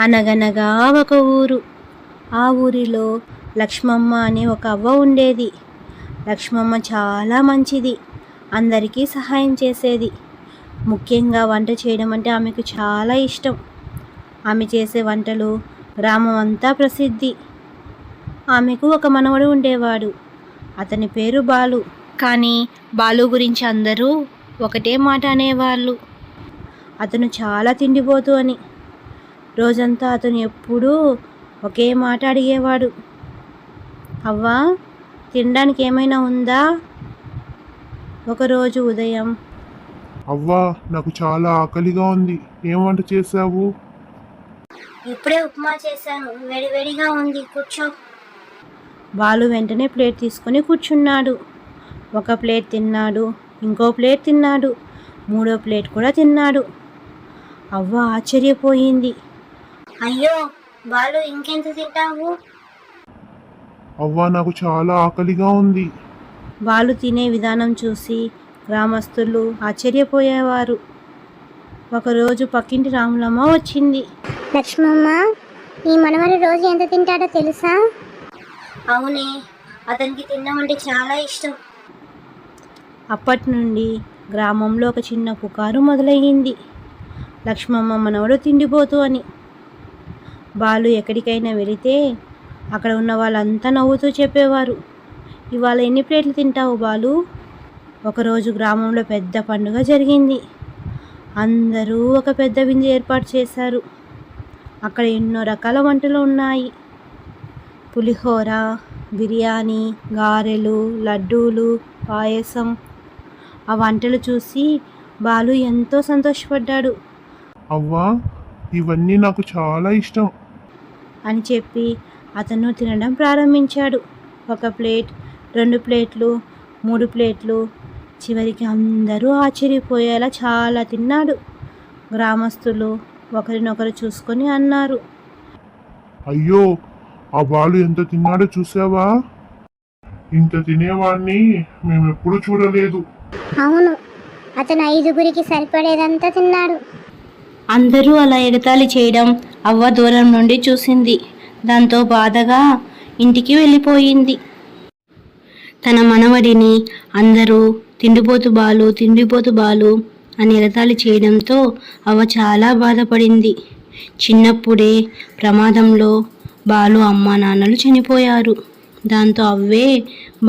అనగనగా ఒక ఊరు. ఆ ఊరిలో లక్ష్మమ్మ అనే ఒక అవ్వ ఉండేది. లక్ష్మమ్మ చాలా మంచిది. అందరికీ సహాయం చేసేది. ముఖ్యంగా వంట చేయడం అంటే ఆమెకు చాలా ఇష్టం. ఆమె చేసే వంటలు గ్రామం అంతా ప్రసిద్ధి. ఆమెకు ఒక మనవడు ఉండేవాడు. అతని పేరు బాలు. కానీ బాలు గురించి అందరూ ఒకటే మాట అనేవాళ్ళు, అతను చాలా తిండిపోతు అని. రోజంతా అతను ఎప్పుడూ ఒకే మాట అడిగేవాడు, అవ్వా, తినడానికి ఏమైనా ఉందా? ఒకరోజు ఉదయం, అవ్వా, నాకు చాలా ఆకలిగా ఉంది, ఏం వంట చేశావు? ఇప్పుడే ఉప్మా చేశాను, వేడివేడిగా ఉంది, కూర్చో. బాలు వెంటనే ప్లేట్ తీసుకొని కూర్చున్నాడు. ఒక ప్లేట్ తిన్నాడు, ఇంకో ప్లేట్ తిన్నాడు, మూడో ప్లేట్ కూడా తిన్నాడు. అవ్వ ఆశ్చర్యపోయింది. అయ్యో బాలు, ఇంకెంత తింటావు? అవ్వా, నాకు చాలా ఆకలిగా ఉంది. బాలు తినే విధానం చూసి గ్రామస్తులు ఆశ్చర్యపోయేవారు. ఒకరోజు పక్కింటి రాములమ్మ వచ్చింది. లక్ష్మమ్మ, ఈ మనవడు రోజు ఎంత తింటాడో తెలుసా? అవునే, అతనికి తినడం అంటే చాలా ఇష్టం. అప్పటి నుండి గ్రామంలో ఒక చిన్న పుకారు మొదలయ్యింది, లక్ష్మమ్మ మనవడు తిండిపోతు అని. బాలు ఎక్కడికైనా వెళితే అక్కడ ఉన్న వాళ్ళంతా నవ్వుతూ చెప్పేవారు, ఇవాళ ఎన్ని ప్లేట్లు తింటావు బాలు? ఒకరోజు గ్రామంలో పెద్ద పండుగ జరిగింది. అందరూ ఒక పెద్ద విందు ఏర్పాటు చేశారు. అక్కడ ఎన్నో రకాల వంటలు ఉన్నాయి. పులిహోర, బిర్యానీ, గారెలు, లడ్డూలు, పాయసం. ఆ వంటలు చూసి బాలు ఎంతో సంతోషపడ్డాడు. అవ్వా, ఇవన్నీ నాకు చాలా ఇష్టం అని చెప్పి అతను తినడం ప్రారంభించాడు. ఒక ప్లేట్, 2 ప్లేట్లు, 3 ప్లేట్లు, చివరికి అందరూ ఆశ్చర్యపోయేలా చాలా తిన్నాడు. గ్రామస్తులు ఒకరినొకరు చూసుకొని అన్నారు, అయ్యో, ఆ బాలు ఎంత తిన్నాడో చూసావా? ఇంత తినేవాడిని మేమెప్పుడు చూడలేదు. అవును, అతను 5గురికి సరిపడేదంతా తిన్నాడు. అందరూ అలా ఎగతాళి చేయడం అవ్వ దూరం నుండి చూసింది. దాంతో బాధగా ఇంటికి వెళ్ళిపోయింది. తన మనవడిని అందరూ తిండిపోతు బాలు, తిండిపోతు బాలు అని ఎగతాళి చేయడంతో అవ్వ చాలా బాధపడింది. చిన్నప్పుడే ప్రమాదంలో బాలు అమ్మా నాన్నలు చనిపోయారు. దాంతో అవ్వే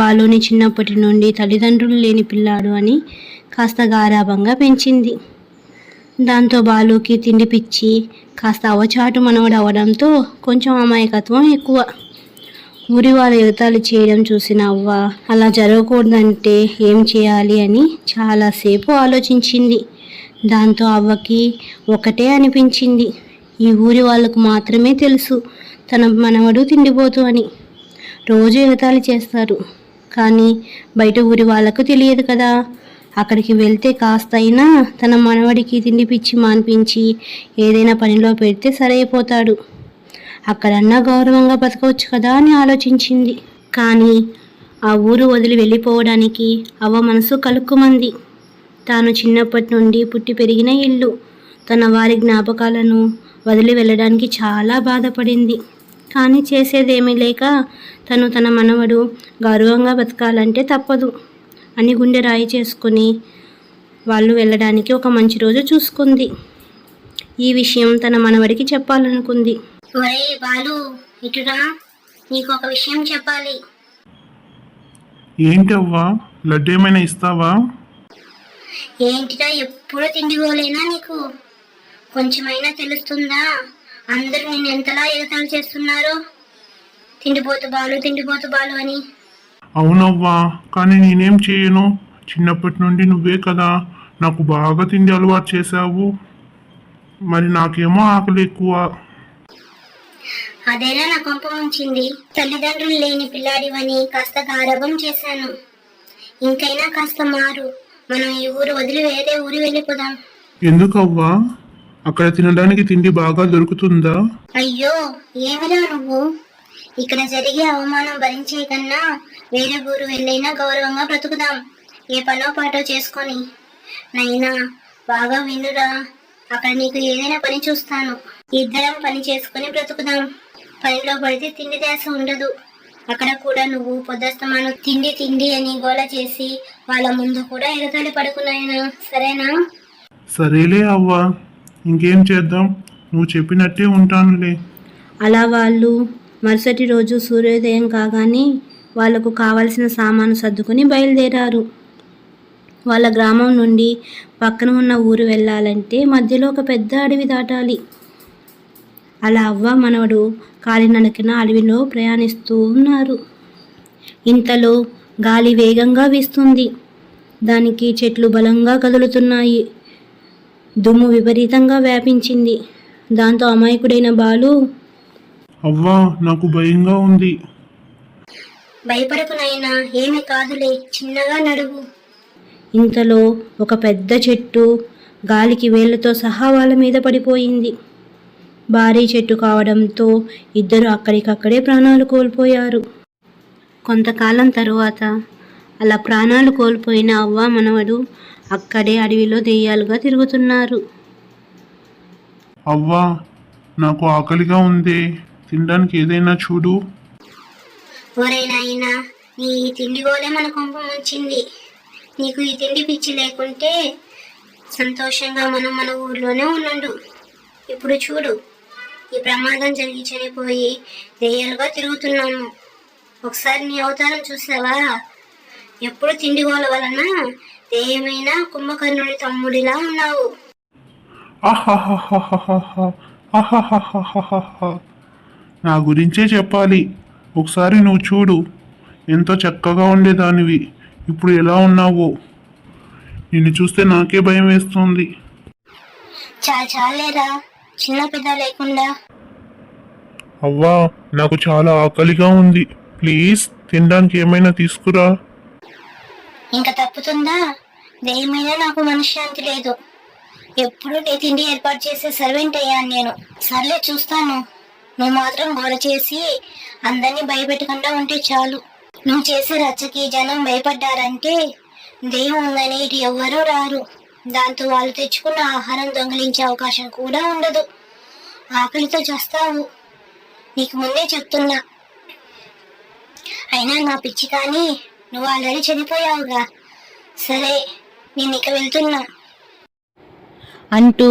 బాలుని చిన్నప్పటి నుండి తల్లిదండ్రులు లేని పిల్లాడు అని కాస్త గారాబంగా పెంచింది. దాంతో బాలుకి తిండి పిచ్చి కాస్త అవచాటు మనవడు అవడంతో కొంచెం అమాయకత్వం ఎక్కువ. ఊరి వాళ్ళు ఎగతాళి చేయడం చూసిన అవ్వ అలా జరగకూడదంటే ఏం చేయాలి అని చాలాసేపు ఆలోచించింది. దాంతో అవ్వకి ఒకటే అనిపించింది, ఈ ఊరి వాళ్ళకు మాత్రమే తెలుసు తన మనవడు తిండిపోతు అని. రోజు ఎగతాళి చేస్తారు, కానీ బయట ఊరి వాళ్ళకు తెలియదు కదా. అక్కడికి వెళ్తే కాస్త అయినా తన మనవడికి తిండి పిచ్చి మాన్పించి ఏదైనా పనిలో పెడితే సరైపోతాడు, అక్కడన్నా గౌరవంగా బతకవచ్చు కదా అని ఆలోచించింది. కానీ ఆ ఊరు వదిలి వెళ్ళిపోవడానికి అవ్వ మనసు కలుక్కుమంది. తాను చిన్నప్పటి నుండి పుట్టి పెరిగిన ఇల్లు, తన వారి జ్ఞాపకాలను వదిలి వెళ్ళడానికి చాలా బాధపడింది. కానీ చేసేదేమీ లేక తను తన మనవడు గౌరవంగా బతకాలంటే తప్పదు అని గుండె రాయి చేసుకుని వాళ్ళు వెళ్ళడానికి ఒక మంచి రోజు చూసుకుంది. ఈ విషయం తన మనవడికి చెప్పాలనుకుంది. ఒరే బాలు, ఇటురా, నీకు ఒక విషయం చెప్పాలి. ఏంటవ్వా, లడ్డు ఏమైనా ఇస్తావా? ఏంటిరా, ఎప్పుడు తిండిపోలేనా నీకు? కొంచెమైనా తెలుస్తుందా? అందరూ నేను ఎంతలా ఎగతాళి చేస్తున్నారు, తిండిపోతు బాలు, తిండిపోతు బాలు అని. అవునవ్వా, కానీ నేనేం చేయను? చిన్నప్పటి నుండి నువ్వే కదా నాకు బాగా తిండి అలవాటు చేశావు. మరి నాకేమో ఆకలి ఎక్కువ. అదేనా నా కొంప ఉంచింది. తల్లిదండ్రులు లేని పిల్లాడివని కాస్త గారాబం చేశాను. ఇంకైనా కాస్త మారు, మనం ఈ ఊరు వదిలి వేరే ఊరు వెళ్ళిపోదాం. ఎందుకవ్వా? అక్కడ తినడానికి తిండి బాగా దొరుకుతుందా? అయ్యో, ఏమిరా నువ్వు? ఇక్కడ జరిగే అవమానం భరించే కన్నా వేరే ఊరు వెళ్ళైనా గౌరవంగా బ్రతుకుదాం, ఏ పనో పాటో చేసుకొని. నైనా బాగా వినురా, అక్కడ నీకు ఏదైనా పని చూస్తాను. ఇద్దరం పని చేసుకుని బ్రతుకుదాం. పనిలో పడితే తిండి దాస ఉండదు. అక్కడ కూడా నువ్వు పొద్దుస్తమాను తిండి తిండి అని గోల చేసి వాళ్ళ ముందు కూడా ఎగతాళి పడుకున్నాయనా, సరేనా? సరేలే అవ్వా, ఇంకేం చేద్దాం, నువ్వు చెప్పినట్టే ఉంటానులే. అలా వాళ్ళు మరుసటి రోజు సూర్యోదయం కాగానే వాళ్లకు కావలసిన సామాను సర్దుకొని బయలుదేరారు. వాళ్ళ గ్రామం నుండి పక్కన ఉన్న ఊరు వెళ్ళాలంటే మధ్యలో ఒక పెద్ద అడవి దాటాలి. అలా అవ్వ మనవడు కాలినడకన అడవిలో ప్రయాణిస్తూ ఉన్నారు. ఇంతలో గాలి వేగంగా వీస్తుంది. దానికి చెట్లు బలంగా కదులుతున్నాయి. దుమ్ము విపరీతంగా వ్యాపించింది. దాంతో అమాయకుడైన బాలు, అవ్వా, నాకు భయంగా ఉంది. భయపడకు నాయనా, ఏమీ కాదులే, చిన్నగా నడువు. ఇంతలో ఒక పెద్ద చెట్టు గాలికి వేళ్లతో సహా వాళ్ళ మీద పడిపోయింది. భారీ చెట్టు కావడంతో ఇద్దరు అక్కడికక్కడే ప్రాణాలు కోల్పోయారు. కొంతకాలం తరువాత అలా ప్రాణాలు కోల్పోయిన అవ్వ మనవడు అక్కడే అడవిలో దెయ్యాలుగా తిరుగుతున్నారు. అవ్వా, నాకు ఆకలిగా ఉంది, తినడానికి ఏదైనా చూడు. ఒరే నాయనా, నీ ఈ తిండి గోలే మన కొంప ముంచింది. నీకు ఈ తిండి పిచ్చి లేకుంటే సంతోషంగా మనం మన ఊర్లోనే ఉండు. ఇప్పుడు చూడు, ఈ ప్రమాదం జరిగి చనిపోయి దెయ్యాలుగా తిరుగుతున్నాము. ఒకసారి నీ అవతారం చూసావా? ఎప్పుడు తిండి గోల వలన దెయ్యమైన కుంభకర్ణుడి తమ్ముడిలా ఉన్నావు. నా గురించే చెప్పాలి. ఒకసారి నువ్వు చూడు, ఎంతో చక్కగా ఉండేదానివి, ఇప్పుడు ఎలా ఉన్నావో. నిన్ను చూస్తే నాకే భయం వేస్తుంది. చాలేరా, చిన్న పెద్ద లేకుండా. అవ్వా, నాకు చాలా ఆకలిగా ఉంది, ప్లీజ్ తినడానికి ఏమైనా తీసుకురా. ఇంకా తప్పుతుందా? దెయ్యమైనా నాకు మనశ్శాంతి లేదు. ఎప్పుడు నీ తిండి ఏర్పాటు చేసే సర్వెంట్ అయ్యాను నేను. సర్లే, చూస్తాను. నువ్వు మాత్రం గోల చేసి అందరినీ భయపెట్టకుండా ఉంటే చాలు. నువ్వు చేసే రచ్చకి జనం భయపడ్డారంటే దెయ్యం ఉందని ఇటు ఎవ్వరూ రారు. దాంతో వాళ్ళు తెచ్చుకున్న ఆహారం దొంగిలించే అవకాశం కూడా ఉండదు. ఆకలితో చేస్తావు, నీకు ముందే చెప్తున్నా. అయినా నా పిచ్చి కానీ నువ్వు ఆల్రెడీ చనిపోయావుగా. సరే, నేను ఇక వెళ్తున్నా అంటూ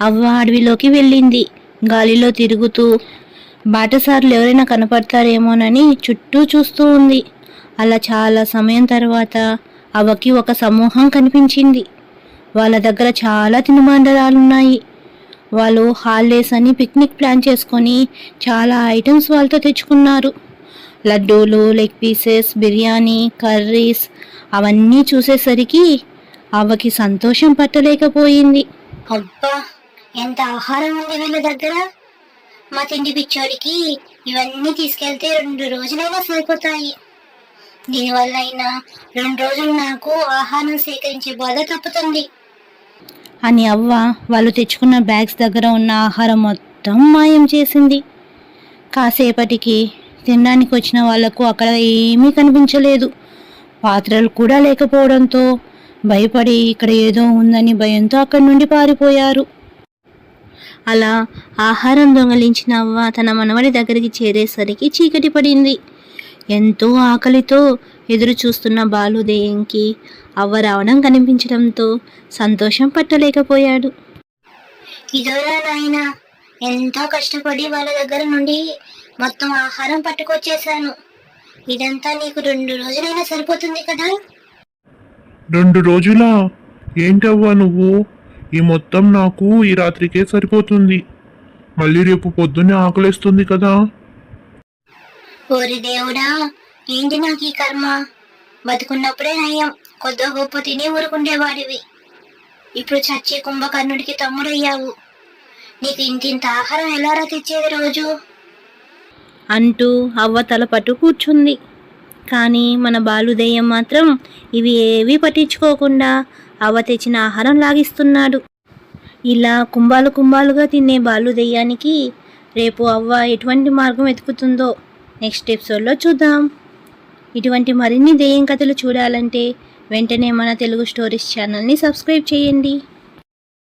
అవ్వ అడవిలోకి వెళ్ళింది. గాలిలో తిరుగుతూ బాటసారులు ఎవరైనా కనపడతారేమోనని చుట్టూ చూస్తూ ఉంది. అలా చాలా సమయం తర్వాత అవ్వకి ఒక సమూహం కనిపించింది. వాళ్ళ దగ్గర చాలా తినుబండారాలున్నాయి. వాళ్ళు హాలిడేస్ అని పిక్నిక్ ప్లాన్ చేసుకొని చాలా ఐటమ్స్ వాళ్ళతో తెచ్చుకున్నారు. లడ్డూలు, లెగ్ పీసెస్, బిర్యానీ, కర్రీస్ అవన్నీ చూసేసరికి అవ్వకి సంతోషం పట్టలేకపోయింది. అబ్బా, ఎంత ఆహారం ఉంది వీళ్ళ దగ్గర. మా తిండి పిచ్చోడికి ఇవన్నీ తీసుకెళ్తే 2 రోజులైనా సరిపోతాయి. దీనివల్ల అయినా 2 రోజులు నాకు ఆహారం సేకరించే బాధ తప్పుతుంది అని అవ్వ వాళ్ళు తెచ్చుకున్న బ్యాగ్స్ దగ్గర ఉన్న ఆహారం మొత్తం మాయం చేసింది. కాసేపటికి తినడానికి వచ్చిన వాళ్లకు అక్కడ ఏమీ కనిపించలేదు. పాత్రలు కూడా లేకపోవడంతో భయపడి ఇక్కడ ఏదో ఉందని భయంతో అక్కడి నుండి పారిపోయారు. అలా ఆహారం దొంగలించిన అవ్వ తన మనవడి దగ్గరికి చేరేసరికి చీకటి పడింది. ఎంతో ఆకలితో ఎదురు చూస్తున్న బాలు దెయ్యంకి అవ్వ రావడం కనిపించడంతో సంతోషం పట్టలేకపోయాడు. ఇదోరా నాయనా, ఎంతో కష్టపడి వాళ్ళ దగ్గర నుండి మొత్తం ఆహారం పట్టుకొచ్చేసాను. ఇదంతా నీకు 2 రోజులైనా సరిపోతుంది కదా. 2 రోజులా? ఏంటవ్వా నువ్వు? ఈ మొత్తం నాకు ఈ రాత్రికే సరిపోతుంది. మళ్ళీ రేపు పొద్దున్నే ఆకలేస్తుంది కదా. ఓరి దేవుడా, ఏంటి నాకు ఈ కర్మ. బతుకున్నప్పుడే నయం, కొద్దో గొప్ప తిని ఊరుకుండేవాడివి. ఇప్పుడు చచ్చి కుంభకర్ణుడికి తమ్ముడయ్యావు. నీకు ఇంతింత ఆహారం ఎలారా తెచ్చేది రోజు? అంటూ అవ్వ తల పట్టు కూర్చుంది. కానీ మన బాలు దెయ్యం మాత్రం ఇవి ఏవీ పట్టించుకోకుండా అవ్వ తెచ్చిన ఆహారం లాగిస్తున్నాడు. ఇలా కుంభాలు కుంభాలుగా తినే బాలు దెయ్యానికి రేపు అవ్వ ఎటువంటి మార్గం వెతుకుతుందో నెక్స్ట్ ఎపిసోడ్లో చూద్దాం. ఇటువంటి మరిన్ని దెయ్యం కథలు చూడాలంటే వెంటనే మన తెలుగు స్టోరీస్ ఛానల్ని సబ్స్క్రైబ్ చేయండి.